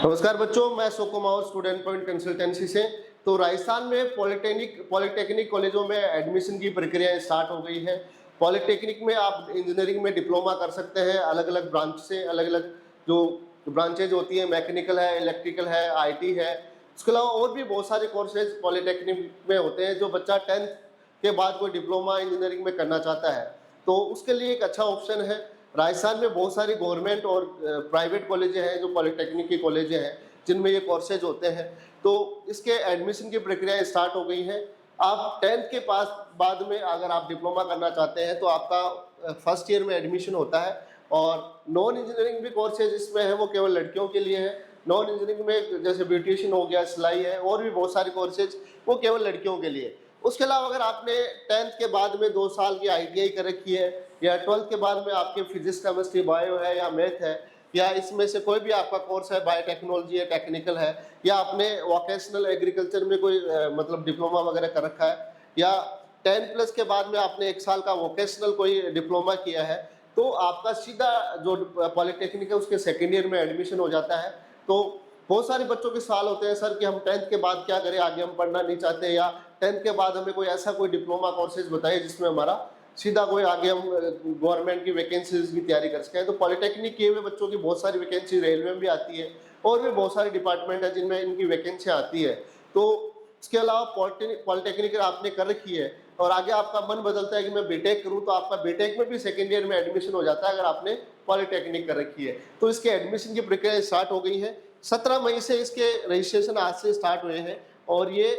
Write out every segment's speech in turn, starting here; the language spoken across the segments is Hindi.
नमस्कार बच्चों, मैं सुकुमार स्टूडेंट पॉइंट कंसल्टेंसी से। तो राजस्थान में पॉलिटेक्निक कॉलेजों में एडमिशन की प्रक्रिया स्टार्ट हो गई है। पॉलिटेक्निक में आप इंजीनियरिंग में डिप्लोमा कर सकते हैं, अलग अलग ब्रांच से। अलग अलग जो ब्रांचेज होती है, मैकेनिकल है, इलेक्ट्रिकल है, आईटी है। उसके अलावा और भी बहुत सारे कोर्सेज पॉलिटेक्निक में होते हैं। जो बच्चा 10th के बाद कोई डिप्लोमा इंजीनियरिंग में करना चाहता है तो उसके लिए एक अच्छा ऑप्शन है। राजस्थान में बहुत सारी गवर्नमेंट और प्राइवेट कॉलेज हैं जो पॉलिटेक्निक की कॉलेज हैं जिनमें ये कोर्सेज होते हैं। तो इसके एडमिशन की प्रक्रिया स्टार्ट हो गई है। आप 10th के पास बाद में अगर आप डिप्लोमा करना चाहते हैं तो आपका फर्स्ट ईयर में एडमिशन होता है। और नॉन इंजीनियरिंग भी कोर्सेज इसमें है, वो केवल लड़कियों के लिए है। नॉन इंजीनियरिंग में जैसे ब्यूटिशियन हो गया, सिलाई है, और भी बहुत सारे कोर्सेज वो केवल लड़कियों के लिए। उसके अलावा अगर आपने 10th के बाद में 2 साल की ITI कर रखी है, या 12th के बाद में आपके फिजिक्स, केमिस्ट्री, बायो है, या मैथ है, या इसमें से कोई भी आपका कोर्स है, बायोटेक्नोलॉजी है, टेक्निकल है, या आपने वोकेशनल एग्रीकल्चर में कोई मतलब डिप्लोमा वगैरह कर रखा है, या 10+ के बाद में आपने 1 साल का वोकेशनल कोई डिप्लोमा किया है, तो आपका सीधा जो पॉलिटेक्निक है उसके सेकेंड ईयर में एडमिशन हो जाता है। तो बहुत सारे बच्चों के सवाल होते हैं, सर कि हम 10th के बाद क्या करें, आगे हम पढ़ना नहीं चाहते, या 10th के बाद हमें कोई ऐसा कोई डिप्लोमा कोर्सेज बताइए जिसमें हमारा सीधा कोई आगे हम गवर्नमेंट की वैकेंसीज की तैयारी कर सकें। तो पॉलिटेक्निक किए हुए बच्चों की बहुत सारी वैकेंसी रेलवे में भी आती है, और भी बहुत सारे डिपार्टमेंट है जिनमें इनकी वैकेंसी आती है। तो इसके अलावा पॉलिटेक्निक आपने कर रखी है और आगे आपका मन बदलता है कि मैं बीटेक करूं, तो आपका बीटेक में भी सेकेंड ईयर में एडमिशन हो जाता है अगर आपने पॉलिटेक्निक कर रखी है। तो इसके एडमिशन की प्रक्रिया स्टार्ट हो गई है। 17 मई से इसके रजिस्ट्रेशन आज से स्टार्ट हुए हैं और ये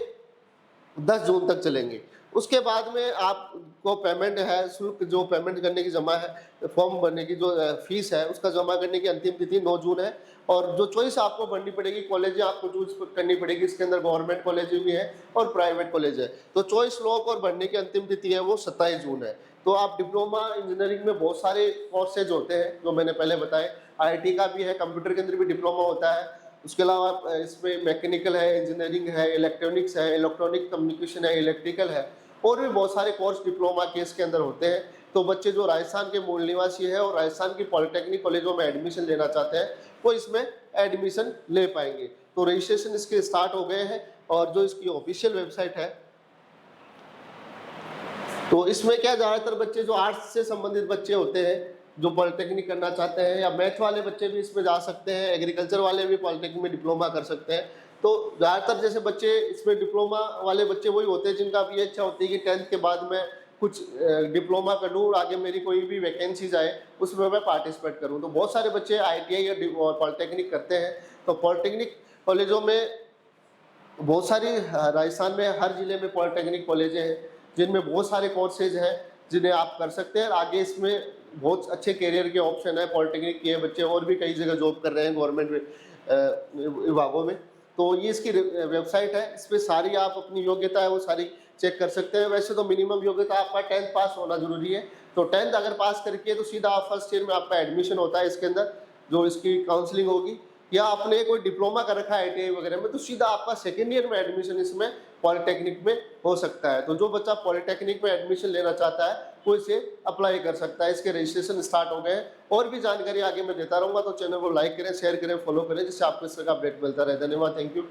10 जून तक चलेंगे। उसके बाद में आपको पेमेंट है, शुल्क जो पेमेंट करने की जमा है, फॉर्म भरने की जो फीस है उसका जमा करने की अंतिम तिथि 9 जून है। और जो चॉइस आपको भरनी पड़ेगी, कॉलेज आपको चूज करनी पड़ेगी। इसके अंदर गवर्नमेंट कॉलेज भी है और प्राइवेट कॉलेज है। तो चॉइस लॉक और भरने की अंतिम तिथि है वो 27 जून है। तो आप डिप्लोमा इंजीनियरिंग में बहुत सारे कोर्सेज होते हैं जो मैंने पहले बताए। IIT का भी है, कंप्यूटर के अंदर भी डिप्लोमा होता है। उसके अलावा इसमें मैकेनिकल है, इंजीनियरिंग है, इलेक्ट्रॉनिक्स है, इलेक्ट्रॉनिक कम्युनिकेशन है, इलेक्ट्रिकल है, और भी बहुत सारे कोर्स डिप्लोमा के इसके अंदर होते हैं। तो बच्चे जो राजस्थान के मूल निवासी है और राजस्थान की पॉलिटेक्निक कॉलेजों में एडमिशन लेना चाहते हैं वो इसमें एडमिशन ले पाएंगे। तो रजिस्ट्रेशन इसके स्टार्ट हो गए हैं और जो इसकी ऑफिशियल वेबसाइट है, तो इसमें क्या ज़्यादातर बच्चे जो आर्ट्स से संबंधित बच्चे होते हैं जो पॉलिटेक्निक करना चाहते हैं, या मैथ वाले बच्चे भी इसमें जा सकते हैं, एग्रीकल्चर वाले भी पॉलिटेक्निक में डिप्लोमा कर सकते हैं। तो ज़्यादातर जैसे बच्चे इसमें डिप्लोमा वाले बच्चे वही होते हैं जिनका भी इच्छा होती है कि 10th के बाद मैं कुछ डिप्लोमा कर लूँ और आगे मेरी कोई भी वैकेंसीज आए उसमें मैं पार्टिसिपेट करूँ। तो बहुत सारे बच्चे ITI या पॉलिटेक्निक करते हैं। तो पॉलिटेक्निक कॉलेजों में बहुत सारी राजस्थान में हर जिले में पॉलिटेक्निक कॉलेजें हैं जिनमें बहुत सारे कोर्सेज हैं जिन्हें आप कर सकते हैं। आगे इसमें बहुत अच्छे करियर के ऑप्शन है। पॉलिटेक्निक किए बच्चे और भी कई जगह जॉब कर रहे हैं गवर्नमेंट विभागों में। तो ये इसकी वेबसाइट है, इस पर सारी आप अपनी योग्यता है वो सारी चेक कर सकते हैं। वैसे तो मिनिमम योग्यता आपका 10th पास होना जरूरी है। तो 10th अगर पास करके तो सीधा आप फर्स्ट ईयर में आपका एडमिशन होता है इसके अंदर, जो इसकी काउंसलिंग होगी। या आपने कोई डिप्लोमा कर रखा है ITI वगैरह में, तो सीधा आपका सेकेंड ईयर में एडमिशन इसमें पॉलिटेक्निक में हो सकता है। तो जो बच्चा पॉलिटेक्निक में एडमिशन लेना चाहता है वो इसे अप्लाई कर सकता है। इसके रजिस्ट्रेशन स्टार्ट हो गए हैं। और भी जानकारी आगे मैं देता रहूँगा, तो चैनल को लाइक करें, शेयर करें, फॉलो करें, जिससे आपको इस तरह का अपडेट मिलता रहे। धन्यवाद, थैंक यू।